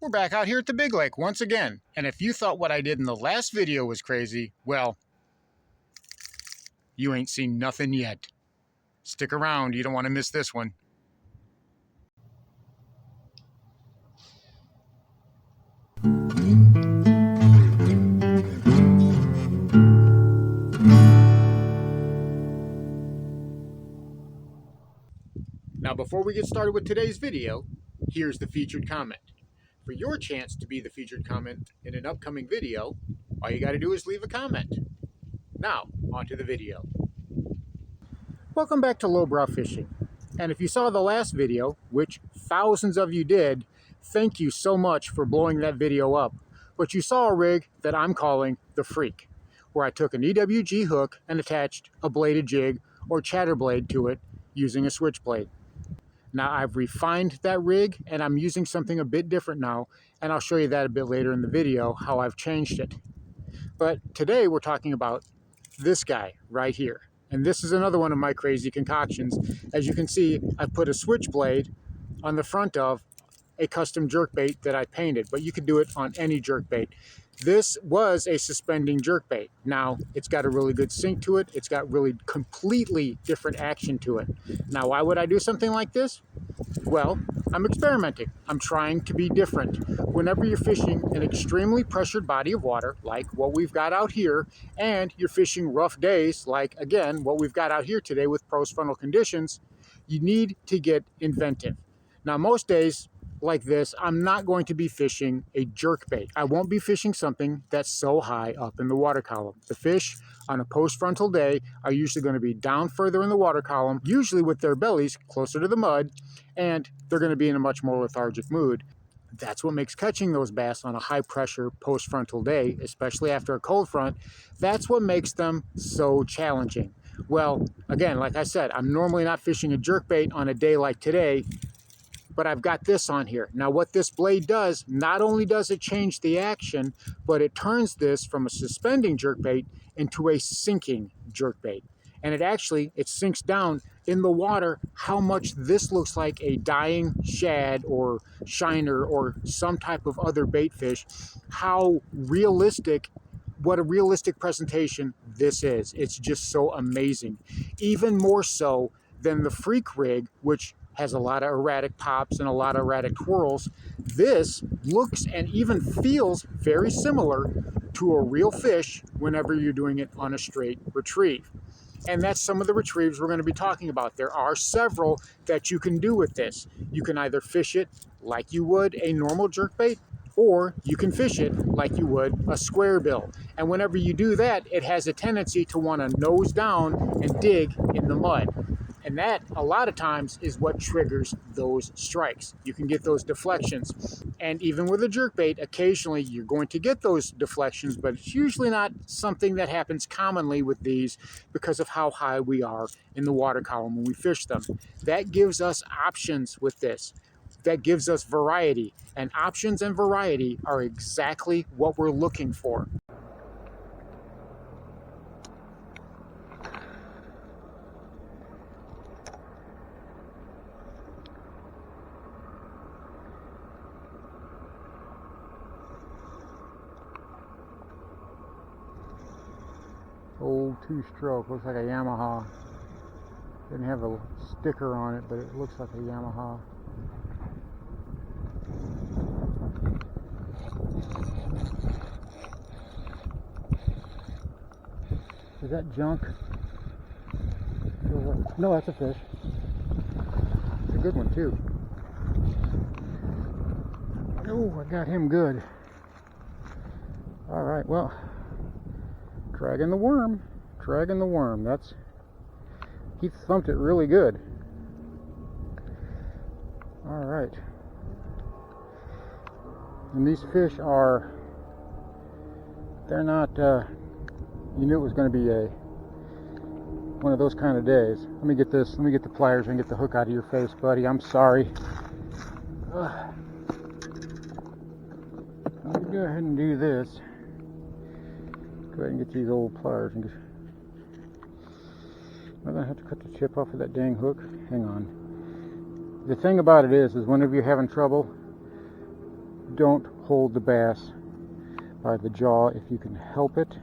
We're back out here at the Big Lake once again, and if you thought what I did in the last video was crazy, well, you ain't seen nothing yet. Stick around, you don't want to miss this one. Now before we get started with today's video, here's the featured comment. For your chance to be the featured comment in an upcoming video, all you got to do is leave a comment. Now, on to the video. Welcome back to Lowbrow Fishing. And if you saw the last video, which thousands of you did, thank you so much for blowing that video up. But you saw a rig that I'm calling the Freak, where I took an EWG hook and attached a bladed jig or chatterbait to it using a switchblade. Now I've refined that rig and I'm using something a bit different now, and I'll show you that a bit later in the video, how I've changed it. But today we're talking about this guy right here. And this is another one of my crazy concoctions. As you can see, I've put a switchblade on the front of a custom jerkbait that I painted, but you could do it on any jerkbait. This was a suspending jerkbait. Now, it's got a really good sink to it. It's got really completely different action to it. Now, why would I do something like this? Well, I'm experimenting. I'm trying to be different. Whenever you're fishing an extremely pressured body of water, like what we've got out here, and you're fishing rough days, like, again, what we've got out here today with post-frontal conditions, you need to get inventive. Now, most days, like this, I'm not going to be fishing a jerkbait. I won't be fishing something that's so high up in the water column. The fish on a post-frontal day are usually going to be down further in the water column, usually with their bellies closer to the mud, and they're going to be in a much more lethargic mood. That's what makes catching those bass on a high-pressure post-frontal day, especially after a cold front, that's what makes them so challenging. Well, again, like I said, I'm normally not fishing a jerkbait on a day like today, but I've got this on here. Now what this blade does, not only does it change the action, but it turns this from a suspending jerkbait into a sinking jerkbait. And it sinks down in the water how much this looks like a dying shad or shiner or some type of other bait fish, what a realistic presentation this is. It's just so amazing. Even more so than the Freak rig, which has a lot of erratic pops and a lot of erratic twirls. This looks and even feels very similar to a real fish whenever you're doing it on a straight retrieve. And that's some of the retrieves we're going to be talking about. There are several that you can do with this. You can either fish it like you would a normal jerkbait, or you can fish it like you would a square bill. And whenever you do that, it has a tendency to want to nose down and dig in the mud. And that, a lot of times, is what triggers those strikes. You can get those deflections. And even with a jerkbait, occasionally you're going to get those deflections, but it's usually not something that happens commonly with these because of how high we are in the water column when we fish them. That gives us options with this. That gives us variety. And options and variety are exactly what we're looking for. Old two-stroke, looks like a Yamaha. Didn't have a sticker on it, but it looks like a Yamaha. Is that junk? No, that's a fish. It's a good one too. Oh, I got him good. All right, well. Dragging the worm, he thumped it really good. All right. And these fish they're not, you knew it was going to be one of those kind of days. Let me get the pliers and get the hook out of your face, buddy. I'm sorry. Let me go ahead and do this. Go ahead and get these old pliers and I'm gonna have to cut the tip off of that dang hook. Hang on. The thing about it is whenever you're having trouble, don't hold the bass by the jaw if you can help it,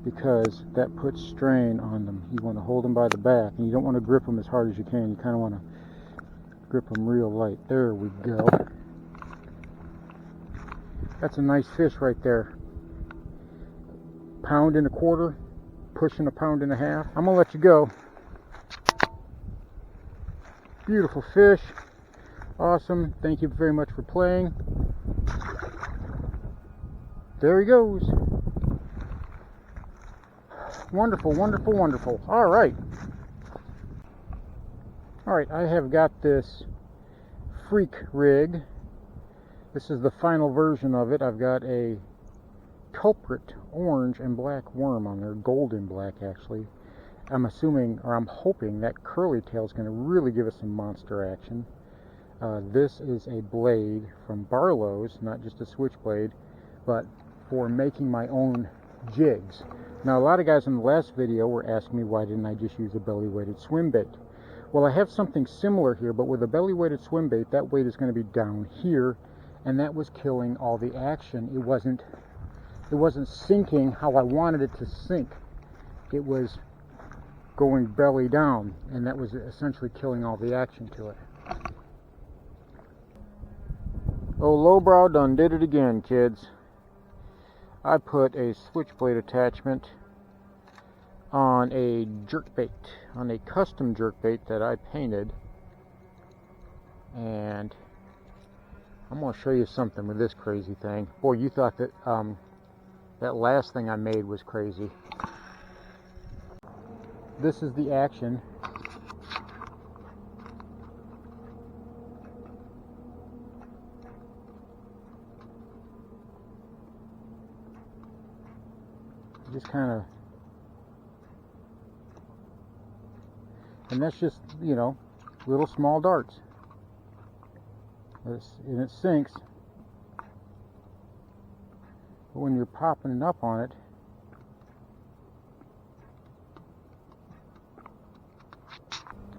because that puts strain on them. You want to hold them by the back, and you don't want to grip them as hard as you can. You kind of want to grip them real light. There we go. That's a nice fish right there. Pound and a quarter, pushing a pound and a half. I'm gonna let you go. Beautiful fish. Awesome. Thank you very much for playing. There he goes. Wonderful, wonderful, wonderful. All right. All right, I have got this freak rig. This is the final version of it. I've got a culprit orange and black worm on there, golden black actually. I'm assuming, or I'm hoping, that curly tail is going to really give us some monster action. This is a blade from Barlow's, not just a switchblade, but for making my own jigs. Now, a lot of guys in the last video were asking me why didn't I just use a belly-weighted swim bait. Well, I have something similar here, but with a belly-weighted swim bait, that weight is going to be down here, and that was killing all the action. It wasn't sinking how I wanted it to sink. It was going belly down, and that was essentially killing all the action to it. Oh, lowbrow done did it again, kids. I put a switchblade attachment on a jerkbait, on a custom jerkbait that I painted, and I'm going to show you something with this crazy thing. Boy, you thought that that last thing I made was crazy. This is the action. Just kind of, and that's just, you know, little small darts. And it sinks. But when you're popping it up on it,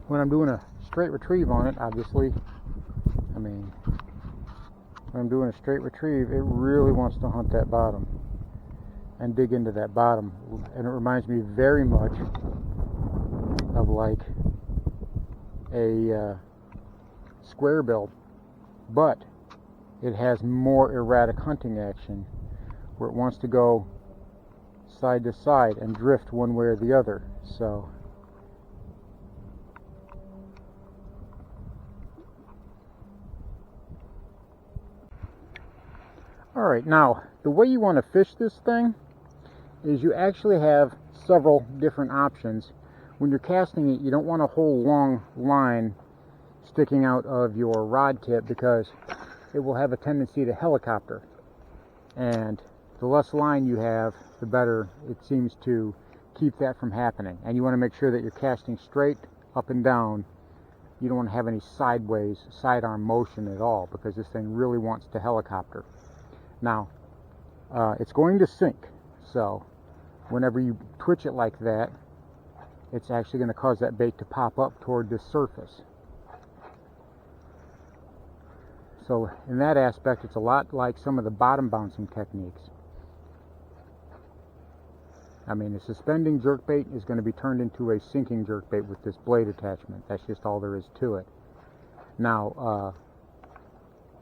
when I'm doing a straight retrieve on it, obviously, I mean, when I'm doing a straight retrieve, it really wants to hunt that bottom and dig into that bottom. And it reminds me very much of like a square bill, but it has more erratic hunting action, where it wants to go side to side and drift one way or the other. So alright, now the way you want to fish this thing is you actually have several different options. When you're casting it, you don't want a whole long line sticking out of your rod tip, because it will have a tendency to helicopter, and the less line you have, the better it seems to keep that from happening. And you want to make sure that you're casting straight up and down. You don't want to have any sideways sidearm motion at all, because this thing really wants to helicopter. Now it's going to sink, so whenever you twitch it like that, it's actually going to cause that bait to pop up toward the surface. So in that aspect, it's a lot like some of the bottom bouncing techniques. I mean, a suspending jerkbait is going to be turned into a sinking jerkbait with this blade attachment. That's just all there is to it. Now,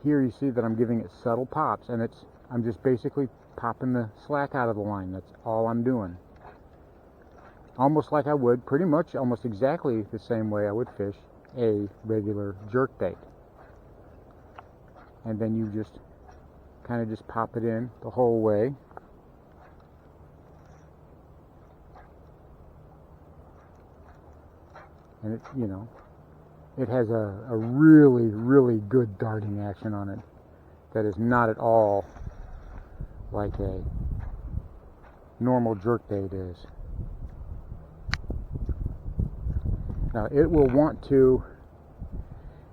here you see that I'm giving it subtle pops, and I'm just basically popping the slack out of the line. That's all I'm doing. Almost like I would, pretty much almost exactly the same way I would fish a regular jerkbait. And then you just kind of just pop it in the whole way. And it, you know, it has a really, really good darting action on it that is not at all like a normal jerkbait is. Now it will want to,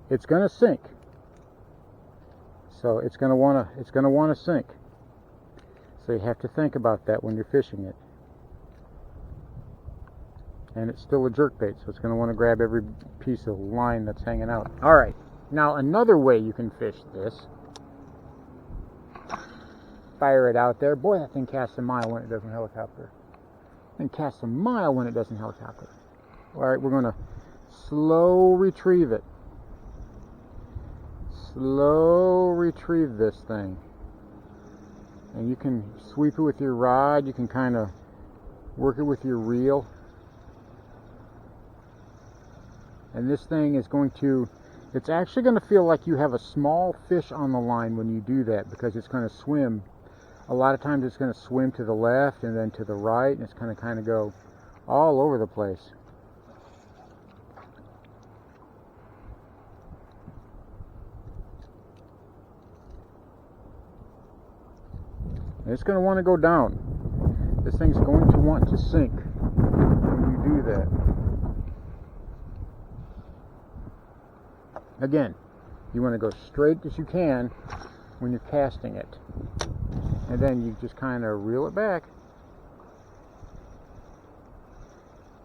it's going to sink. So it's going to want to sink. So you have to think about that when you're fishing it. And it's still a jerkbait, so it's going to want to grab every piece of line that's hanging out. Alright, now another way you can fish this fire it out there. Boy, that thing casts a mile when it doesn't helicopter. And casts a mile when it doesn't helicopter. Alright, we're going to slow retrieve it. Slow retrieve this thing. And you can sweep it with your rod. You can kind of work it with your reel. And this thing is going to, it's actually going to feel like you have a small fish on the line when you do that, because it's going to swim. A lot of times it's going to swim to the left and then to the right, and it's going to kind of go all over the place. And it's going to want to go down. This thing's going to want to sink when you do that. Again, you want to go straight as you can when you're casting it. And then you just kind of reel it back.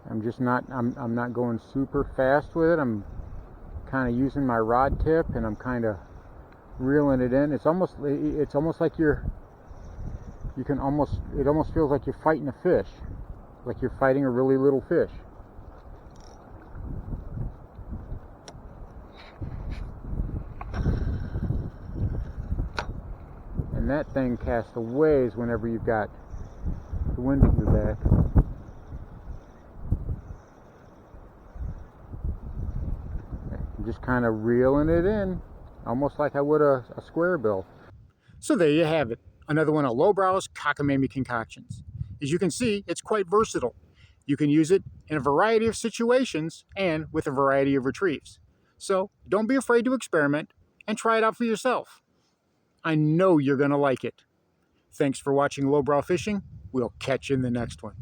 I'm not going super fast with it. I'm kind of using my rod tip, and I'm kind of reeling it in. It's almost like it almost feels like you're fighting a fish. Like you're fighting a really little fish. And that thing casts a ways whenever you've got the wind at your back. I'm just kind of reeling it in, almost like I would a square bill. So there you have it, another one of Lowbrow's cockamamie concoctions. As you can see, it's quite versatile. You can use it in a variety of situations and with a variety of retrieves. So don't be afraid to experiment and try it out for yourself. I know you're going to like it. Thanks for watching Lowbrow Fishing. We'll catch you in the next one.